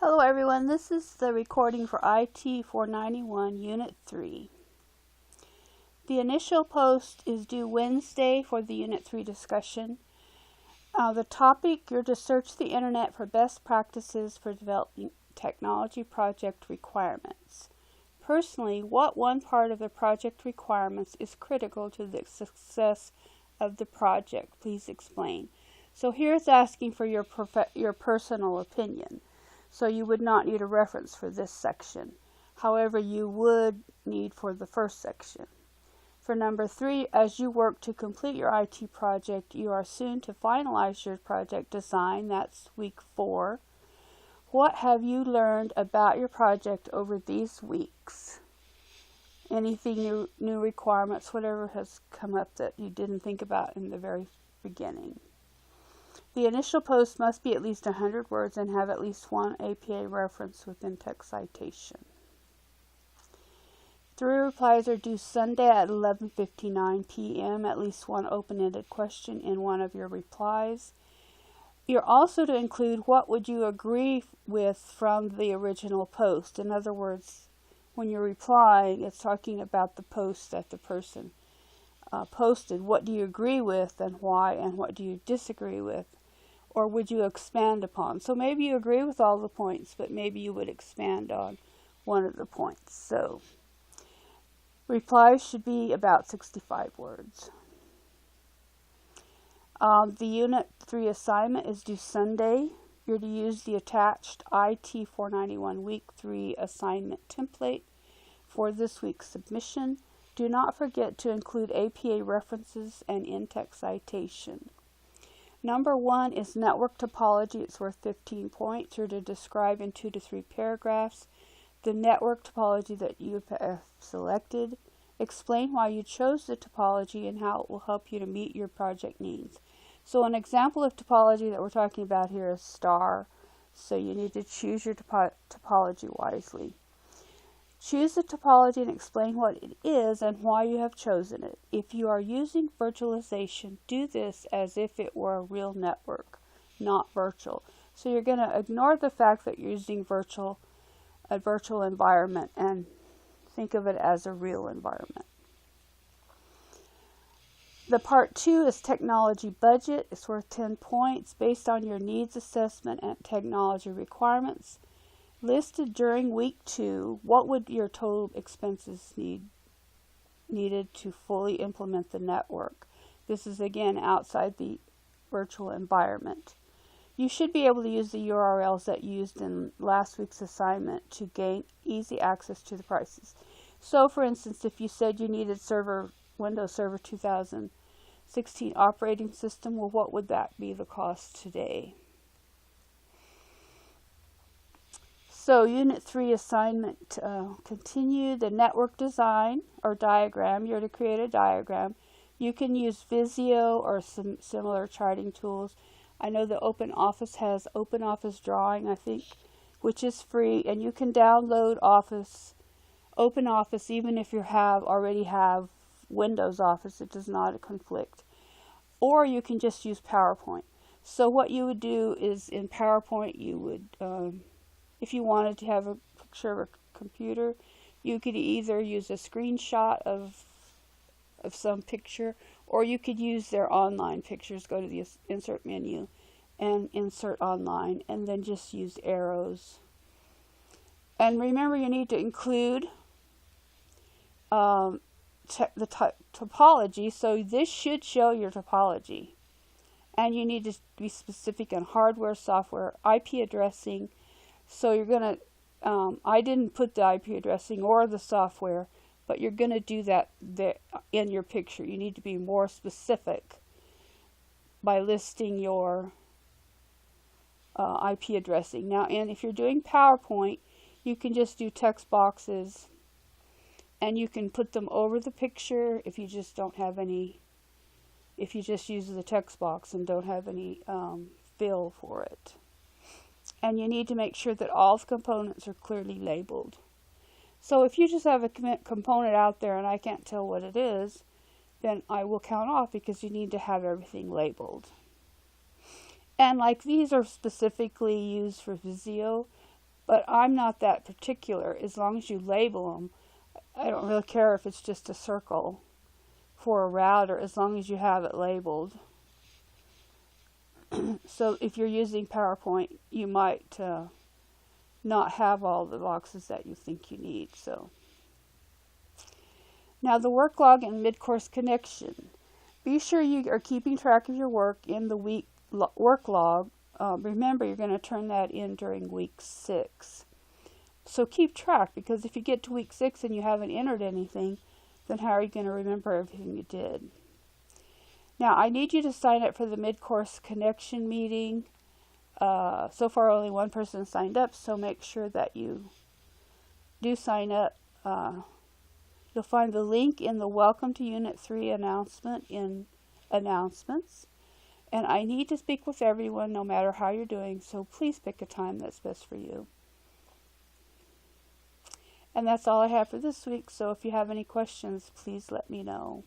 Hello everyone, this is the recording for IT491 Unit 3. The initial post is due Wednesday for the Unit 3 discussion. The topic, you're to search the internet for best practices for developing technology project requirements. Personally, what one part of the project requirements is critical to the success of the project? Please explain. So here it's asking for your personal opinion. So you would not need a reference for this section. However, you would need for the first section. For number 3, as you work to complete your IT project, you are soon to finalize your project design. That's week 4. What have you learned about your project over these weeks? Anything new requirements, whatever has come up that you didn't think about in the very beginning. The initial post must be at least 100 words and have at least one APA reference within text citation. 3 replies are due Sunday at 11:59 p.m. At least one open-ended question in one of your replies. You're also to include what would you agree with from the original post. In other words, when you're replying, it's talking about the post that the person posted. What do you agree with and why, and what do you disagree with? Or would you expand upon? So maybe you agree with all the points, but maybe you would expand on one of the points. So replies should be about 65 words. The Unit 3 assignment is due Sunday. You're to use the attached IT491 Week 3 assignment template for this week's submission. Do not forget to include APA references and in-text citation. Number 1 is network topology. It's worth 15 points. You're to describe in 2 to 3 paragraphs the network topology that you have selected. Explain why you chose the topology and how it will help you to meet your project needs. So an example of topology that we're talking about here is star. So you need to choose your topology wisely. Choose the topology and explain what it is and why you have chosen it. If you are using virtualization, do this as if it were a real network, not virtual. So you're going to ignore the fact that you're using a virtual environment and think of it as a real environment. The part 2 is technology budget. It's worth 10 points based on your needs assessment and technology requirements. Listed during week 2, what would your total expenses needed to fully implement the network? This is again outside the virtual environment. You should be able to use the URLs that you used in last week's assignment to gain easy access to the prices. So for instance, if you said you needed Windows Server 2016 operating system, well, what would that be the cost today? So Unit 3 assignment continue the network design or diagram. You're to create a diagram. You can use Visio or some similar charting tools. I know the OpenOffice has OpenOffice Drawing, I think, which is free, and you can download OpenOffice even if you already have Windows Office. It does not conflict. Or you can just use PowerPoint. So what you would do is in PowerPoint you would if you wanted to have a picture of a computer, you could either use a screenshot of some picture, or you could use their online pictures. Go to the insert menu and insert online, and then just use arrows. And remember, you need to include the topology, so this should show your topology. And you need to be specific on hardware, software, IP addressing. So you're going to, I didn't put the IP addressing or the software, but you're going to do that in your picture. You need to be more specific by listing your IP addressing. Now, and if you're doing PowerPoint, you can just do text boxes, and you can put them over the picture if you just don't have any, if you just use the text box and don't have any fill for it. And you need to make sure that all the components are clearly labeled. So if you just have a component out there and I can't tell what it is, then I will count off, because you need to have everything labeled. And like these are specifically used for Visio, But I'm not that particular. As long as you label them, I don't really care if it's just a circle for a router, as long as you have it labeled. So if you're using PowerPoint, you might not have all the boxes that you think you need. So now the work log and mid-course connection. Be sure you are keeping track of your work in the week work log. Remember, you're going to turn that in during week 6. So keep track, because if you get to week 6 and you haven't entered anything, then how are you going to remember everything you did? Now, I need you to sign up for the mid-course connection meeting. So far, only one person signed up, so make sure that you do sign up. You'll find the link in the Welcome to Unit 3 announcement in Announcements. And I need to speak with everyone, no matter how you're doing, so please pick a time that's best for you. And that's all I have for this week, so if you have any questions, please let me know.